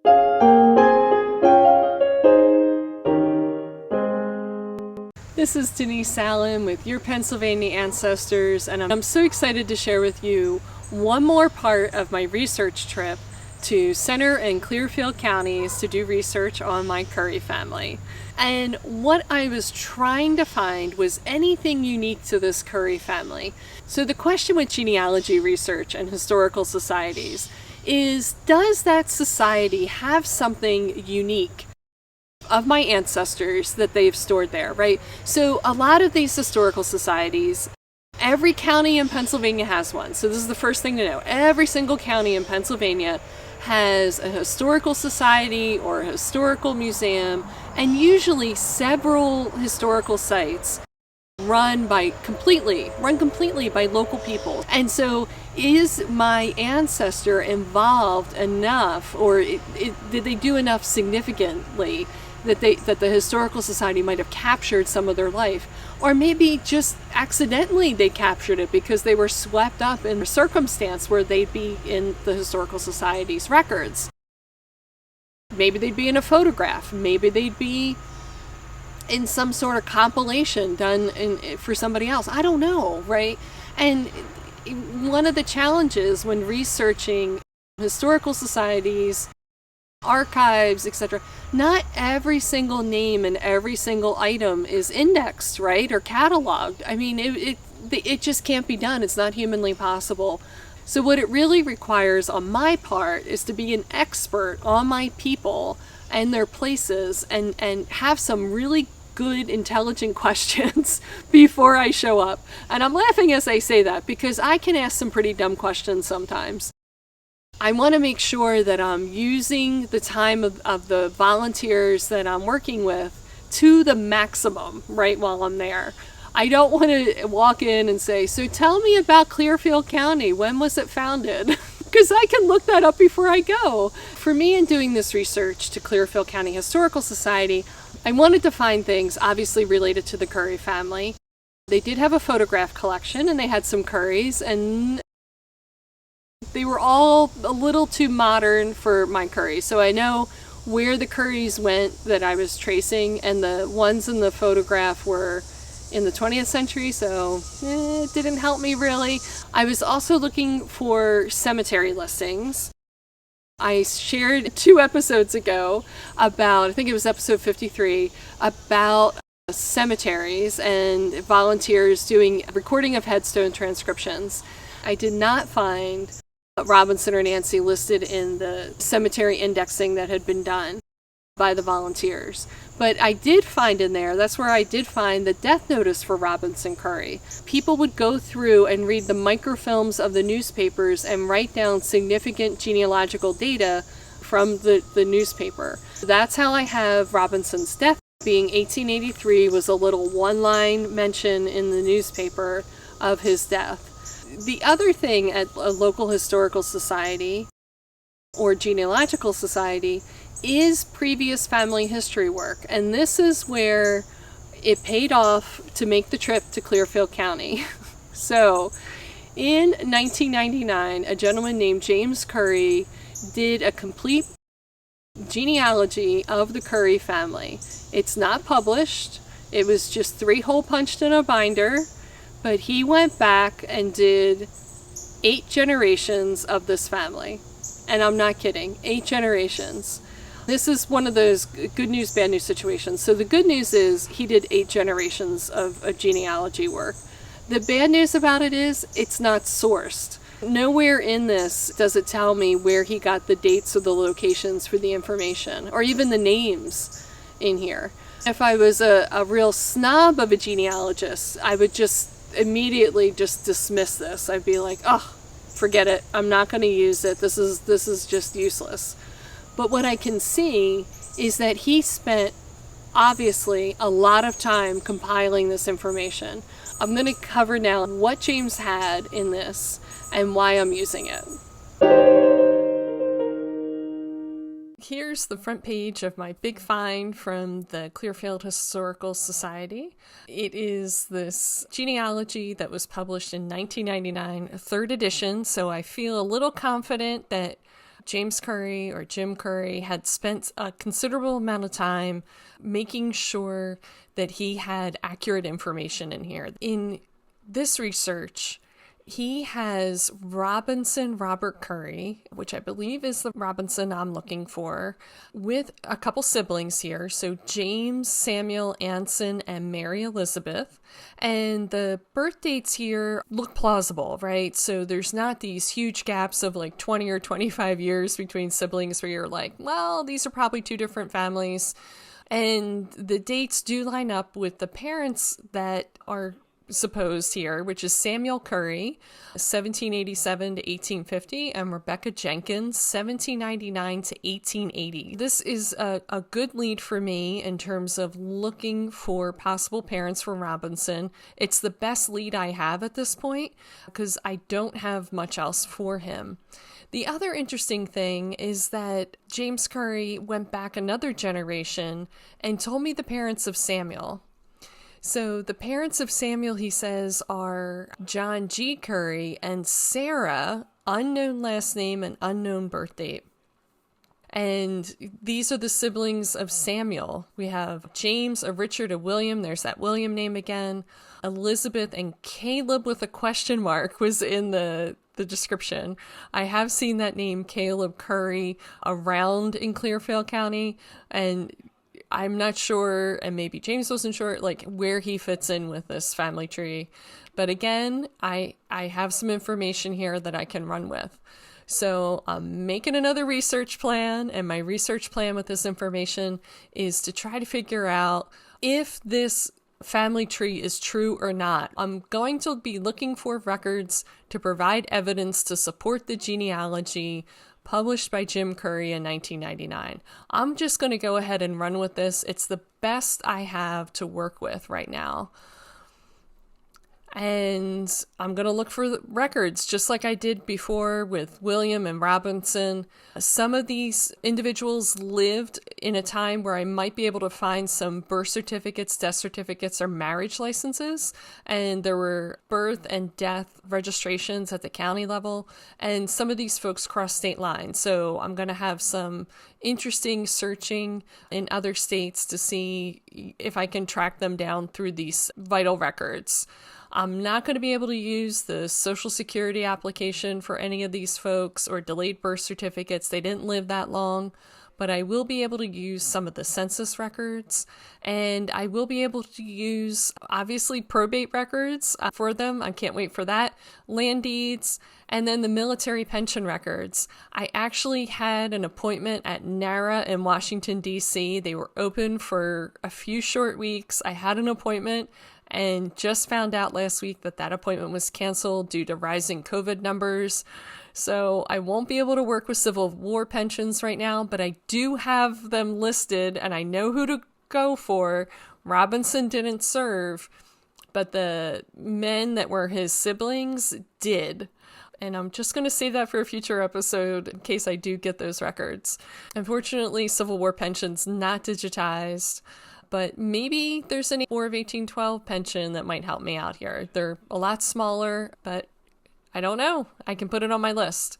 This is Denise Allen with Your Pennsylvania Ancestors, and I'm so excited to share with you one more part of my research trip to Center and Clearfield counties to do research on my Curry family. And what I was trying to find was anything unique to this Curry family. So the question with genealogy research and historical societies is, does that society have something unique of my ancestors that they've stored there, right? So a lot of these historical societies, every county in Pennsylvania has one. So this is the first thing to know. Every single county in Pennsylvania has a historical society or a historical museum, and usually several historical sites run completely by local people. And so is my ancestor involved enough, or did they do enough significantly that the historical society might have captured some of their life? Or maybe just accidentally they captured it because they were swept up in a circumstance where they'd be in the historical society's records. Maybe they'd be in a photograph. Maybe they'd be in some sort of compilation done for somebody else. I don't know, right? And one of the challenges when researching historical societies, archives, etc., not every single name and every single item is indexed, right, or cataloged. I mean, it just can't be done. It's not humanly possible. So what it really requires on my part is to be an expert on my people and their places, and have some really good, intelligent questions before I show up. And I'm laughing as I say that because I can ask some pretty dumb questions sometimes. I want to make sure that I'm using the time of the volunteers that I'm working with to the maximum, right, while I'm there. I don't want to walk in and say, so tell me about Clearfield County. When was it founded? Because I can look that up before I go. For me, in doing this research to Clearfield County Historical Society, I wanted to find things obviously related to the Curry family. They did have a photograph collection, and they had some Currys, and they were all a little too modern for my Currys. So I know where the Currys went that I was tracing, and the ones in the photograph were in the 20th century, so it didn't help me really. I was also looking for cemetery listings. I shared 2 episodes ago about, I think it was episode 53, about cemeteries and volunteers doing recording of headstone transcriptions. I did not find Robinson or Nancy listed in the cemetery indexing that had been done by the volunteers. But I did find in there, that's where I did find the death notice for Robinson Curry. People would go through and read the microfilms of the newspapers and write down significant genealogical data from the newspaper. That's how I have Robinson's death being 1883 was a little one-line mention in the newspaper of his death. The other thing at a local historical society or genealogical society is previous family history work. And this is where it paid off to make the trip to Clearfield County. So in 1999, a gentleman named James Curry did a complete genealogy of the Curry family. It's not published. It was just 3 hole punched in a binder, but he went back and did 8 generations of this family. And I'm not kidding, 8 generations. This is one of those good news, bad news situations. So the good news is he did 8 generations of genealogy work. The bad news about it is it's not sourced. Nowhere in this does it tell me where he got the dates or the locations for the information, or even the names in here. If I was a real snob of a genealogist, I would just immediately just dismiss this. I'd be like, oh, forget it. I'm not going to use it. This is just useless. But what I can see is that he spent obviously a lot of time compiling this information. I'm going to cover now what James had in this and why I'm using it. Here's the front page of my big find from the Clearfield Historical Society. It is this genealogy that was published in 1999, a 3rd edition, so I feel a little confident that James Curry or Jim Curry had spent a considerable amount of time making sure that he had accurate information in here. In this research, he has Robinson Robert Curry, which I believe is the Robinson I'm looking for, with a couple siblings here. So James, Samuel, Anson, and Mary Elizabeth. And the birth dates here look plausible, right? So there's not these huge gaps of like 20 or 25 years between siblings where you're like, well, these are probably two different families. And the dates do line up with the parents that are supposed here, which is Samuel Curry, 1787 to 1850, and Rebecca Jenkins, 1799 to 1880. This is a good lead for me in terms of looking for possible parents for Robinson. It's the best lead I have at this point because I don't have much else for him. The other interesting thing is that James Curry went back another generation and told me the parents of Samuel. So the parents of Samuel, he says, are John G. Curry and Sarah, unknown last name and unknown birth date. And these are the siblings of Samuel. We have James, a Richard, a William. There's that William name again. Elizabeth and Caleb with a question mark was in the description. I have seen that name, Caleb Curry, around in Clearfield County, and I'm not sure, and maybe James wasn't sure, like where he fits in with this family tree. But again, I have some information here that I can run with. So I'm making another research plan, and my research plan with this information is to try to figure out if this family tree is true or not. I'm going to be looking for records to provide evidence to support the genealogy published by Jim Curry in 1999. I'm just going to go ahead and run with this. It's the best I have to work with right now. And I'm going to look for records, just like I did before with William and Robinson. Some of these individuals lived in a time where I might be able to find some birth certificates, death certificates, or marriage licenses. And there were birth and death registrations at the county level. And some of these folks cross state lines. So I'm going to have some interesting searching in other states to see if I can track them down through these vital records. I'm not going to be able to use the Social Security application for any of these folks or delayed birth certificates. They didn't live that long, but I will be able to use some of the census records, and I will be able to use, obviously, probate records for them. I can't wait for that. Land deeds, and then the military pension records. I actually had an appointment at NARA in Washington, D.C. They were open for a few short weeks. I had an appointment and just found out last week that that appointment was canceled due to rising COVID numbers. So I won't be able to work with Civil War pensions right now, but I do have them listed and I know who to go for. Robinson didn't serve, but the men that were his siblings did. And I'm just going to save that for a future episode in case I do get those records. Unfortunately, Civil War pensions not digitized. But maybe there's an War of 1812 pension that might help me out here. They're a lot smaller, but I don't know. I can put it on my list.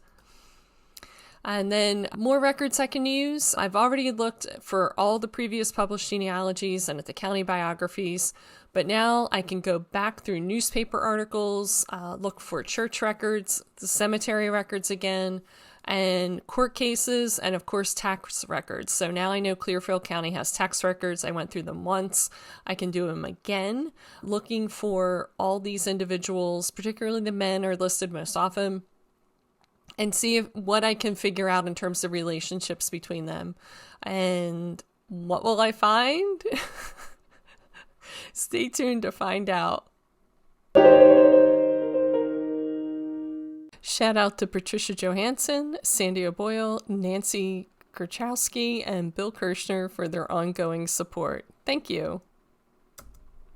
And then more records I can use. I've already looked for all the previous published genealogies and at the county biographies, but now I can go back through newspaper articles, look for church records, the cemetery records again, and court cases, and of course tax records. So now I know Clearfield County has tax records. I went through them once. I can do them again, looking for all these individuals, particularly the men are listed most often, and see what I can figure out in terms of relationships between them. And what will I find? Stay tuned to find out. Shout out to Patricia Johansson, Sandy O'Boyle, Nancy Kurchowski, and Bill Kirshner for their ongoing support. Thank you.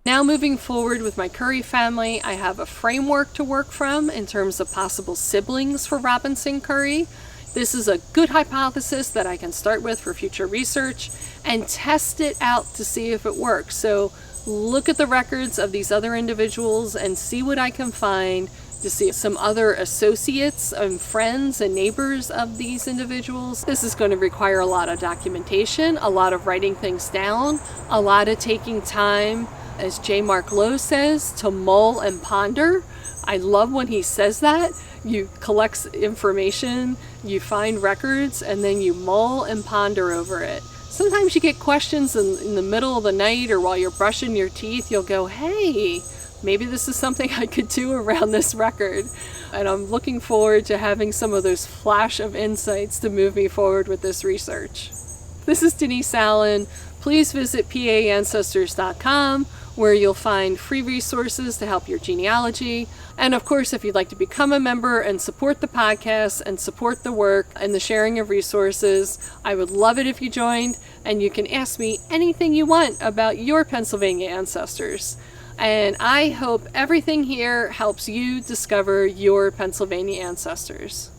Now moving forward with my Curry family, I have a framework to work from in terms of possible siblings for Robinson Curry. This is a good hypothesis that I can start with for future research and test it out to see if it works. So look at the records of these other individuals and see what I can find to see some other associates and friends and neighbors of these individuals. This is going to require a lot of documentation, a lot of writing things down, a lot of taking time, as J. Mark Lowe says, to mull and ponder. I love when he says that. You collect information, you find records, and then you mull and ponder over it. Sometimes you get questions in the middle of the night or while you're brushing your teeth. You'll go, hey, maybe this is something I could do around this record. And I'm looking forward to having some of those flash of insights to move me forward with this research. This is Denise Allen. Please visit PAAncestors.com, where you'll find free resources to help your genealogy. And of course, if you'd like to become a member and support the podcast and support the work and the sharing of resources, I would love it if you joined, and you can ask me anything you want about your Pennsylvania ancestors. And I hope everything here helps you discover your Pennsylvania ancestors.